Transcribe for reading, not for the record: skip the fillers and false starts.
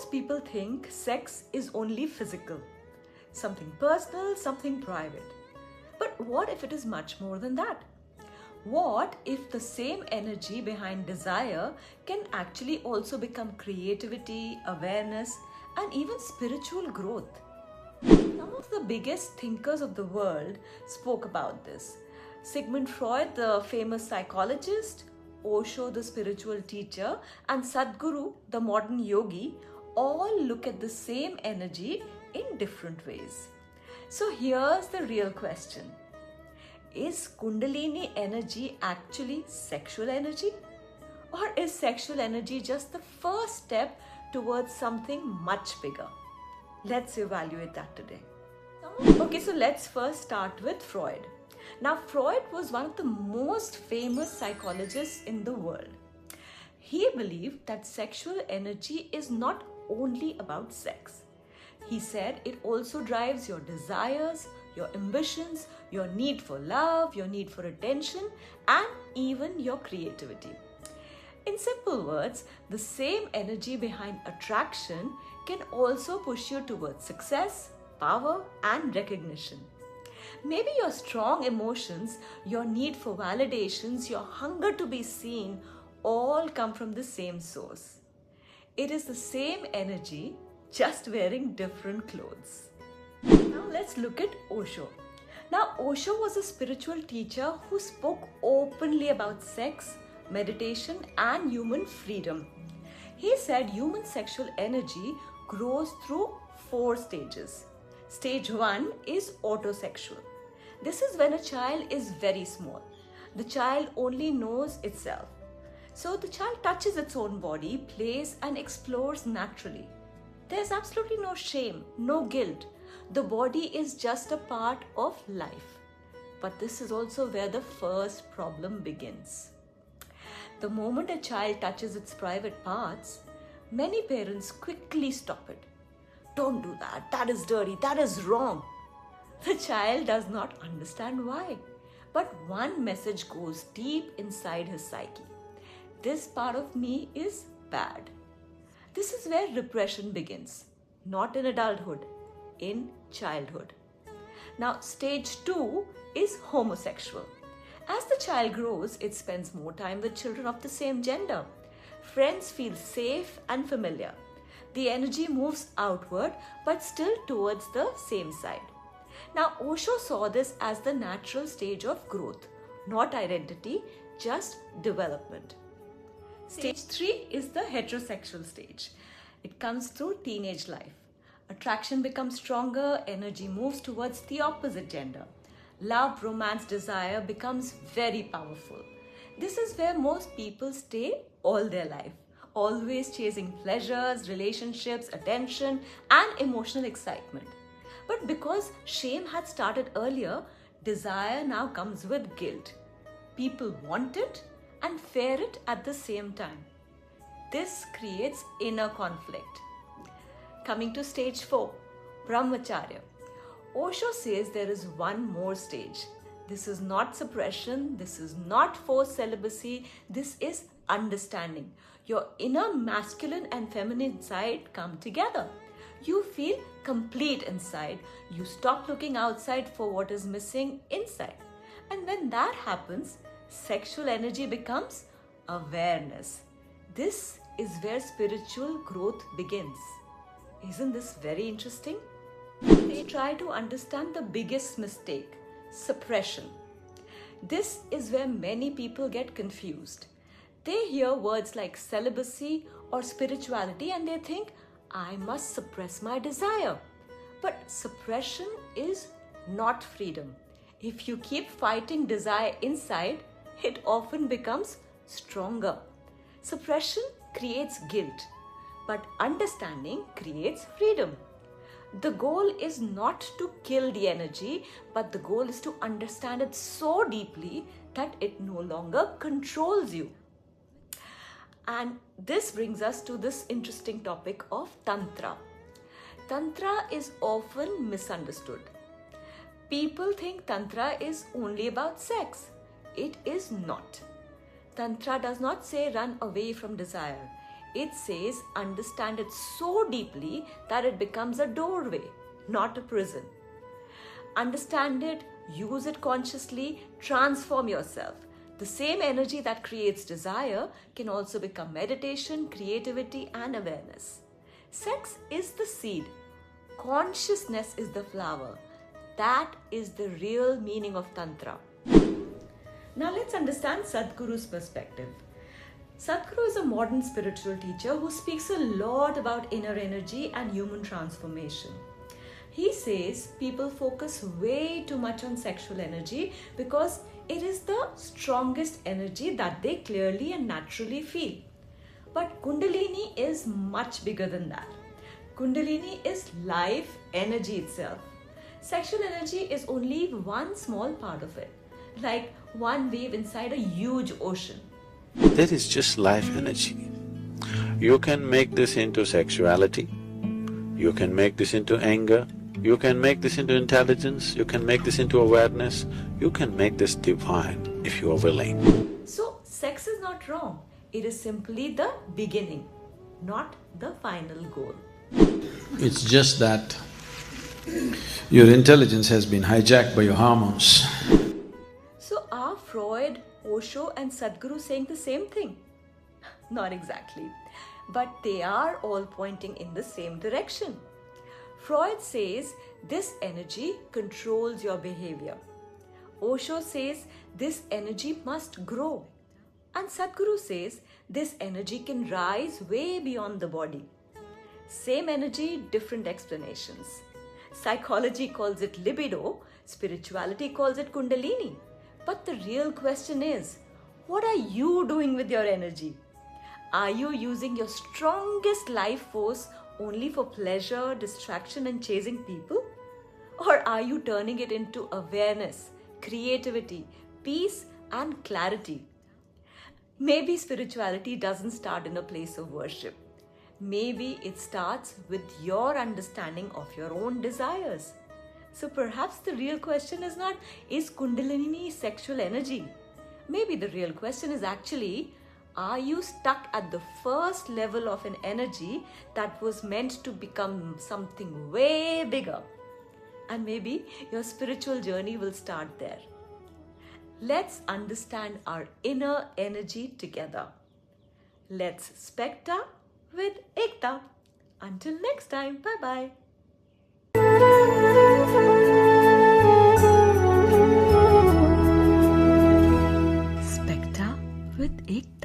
Most people think sex is only physical, something personal, something private. But what if it is much more than that? What if the same energy behind desire can actually also become creativity, awareness, and even spiritual growth? Some of the biggest thinkers of the world spoke about this. Sigmund Freud, the famous psychologist, Osho, the spiritual teacher, and Sadhguru, the modern yogi, all look at the same energy in different ways. So here's the real question. Is Kundalini energy actually sexual energy? Or is sexual energy just the first step towards something much bigger? Let's evaluate that today. Okay, so let's first start with Freud. Now, Freud was one of the most famous psychologists in the world. He believed that sexual energy is not only about sex. He said it also drives your desires, your ambitions, your need for love, your need for attention, and even your creativity. In simple words, the same energy behind attraction can also push you towards success, power, and recognition. Maybe your strong emotions, your need for validations, your hunger to be seen, all come from the same source. It is the same energy, just wearing different clothes. Now let's look at Osho. Now, Osho was a spiritual teacher who spoke openly about sex, meditation, and human freedom. He said human sexual energy grows through 4 stages. Stage 1 is autosexual. This is when a child is very small. The child only knows itself. So the child touches its own body, plays, and explores naturally. There's absolutely no shame, no guilt. The body is just a part of life. But this is also where the first problem begins. The moment a child touches its private parts, many parents quickly stop it. Don't do that, that is dirty, that is wrong. The child does not understand why. But one message goes deep inside his psyche. This part of me is bad. This is where repression begins, not in adulthood, in childhood. Now, stage 2 is homosexual. As the child grows, it spends more time with children of the same gender. Friends feel safe and familiar. The energy moves outward, but still towards the same side. Now, Osho saw this as the natural stage of growth, not identity, just development. Stage 3 is the heterosexual stage. It comes through teenage life. Attraction becomes stronger, energy moves towards the opposite gender. Love, romance, desire becomes very powerful. This is where most people stay all their life, always chasing pleasures, relationships, attention, and emotional excitement. But because shame had started earlier, desire now comes with guilt. People want it and fear it at the same time. This creates inner conflict. Coming to stage 4, Brahmacharya. Osho says there is one more stage. This is not suppression, this is not forced celibacy, this is understanding. Your inner masculine and feminine side come together. You feel complete inside. You stop looking outside for what is missing inside. And when that happens, sexual energy becomes awareness. This is where spiritual growth begins. Isn't this very interesting? They try to understand the biggest mistake, suppression. This is where many people get confused. They hear words like celibacy or spirituality and they think, I must suppress my desire. But suppression is not freedom. If you keep fighting desire inside, it often becomes stronger. Suppression creates guilt, but understanding creates freedom. The goal is not to kill the energy, but the goal is to understand it so deeply that it no longer controls you. And this brings us to this interesting topic of Tantra. Tantra is often misunderstood. People think Tantra is only about sex. It is not. Tantra does not say run away from desire. It says understand it so deeply that it becomes a doorway, not a prison. Understand it, use it consciously, transform yourself. The same energy that creates desire can also become meditation, creativity, and awareness. Sex is the seed. Consciousness is the flower. That is the real meaning of Tantra. Now let's understand Sadhguru's perspective. Sadhguru is a modern spiritual teacher who speaks a lot about inner energy and human transformation. He says people focus way too much on sexual energy because it is the strongest energy that they clearly and naturally feel. But Kundalini is much bigger than that. Kundalini is life energy itself. Sexual energy is only one small part of it, like one wave inside a huge ocean. That is just life energy. You can make this into sexuality, you can make this into anger, you can make this into intelligence, you can make this into awareness, you can make this divine if you are willing. So, sex is not wrong. It is simply the beginning, not the final goal. It's just that your intelligence has been hijacked by your hormones. So, are Freud, Osho and Sadhguru saying the same thing? Not exactly, but they are all pointing in the same direction. Freud says this energy controls your behavior. Osho says this energy must grow. And Sadhguru says this energy can rise way beyond the body. Same energy, different explanations. Psychology calls it libido, spirituality calls it Kundalini. But the real question is, what are you doing with your energy? Are you using your strongest life force only for pleasure, distraction and chasing people? Or are you turning it into awareness, creativity, peace and clarity? Maybe spirituality doesn't start in a place of worship. Maybe it starts with your understanding of your own desires. So perhaps the real question is not, is Kundalini sexual energy? Maybe the real question is actually, are you stuck at the first level of an energy that was meant to become something way bigger? And maybe your spiritual journey will start there. Let's understand our inner energy together. Let's Spekta with Ekta. Until next time, bye-bye. Spekta with Ekta.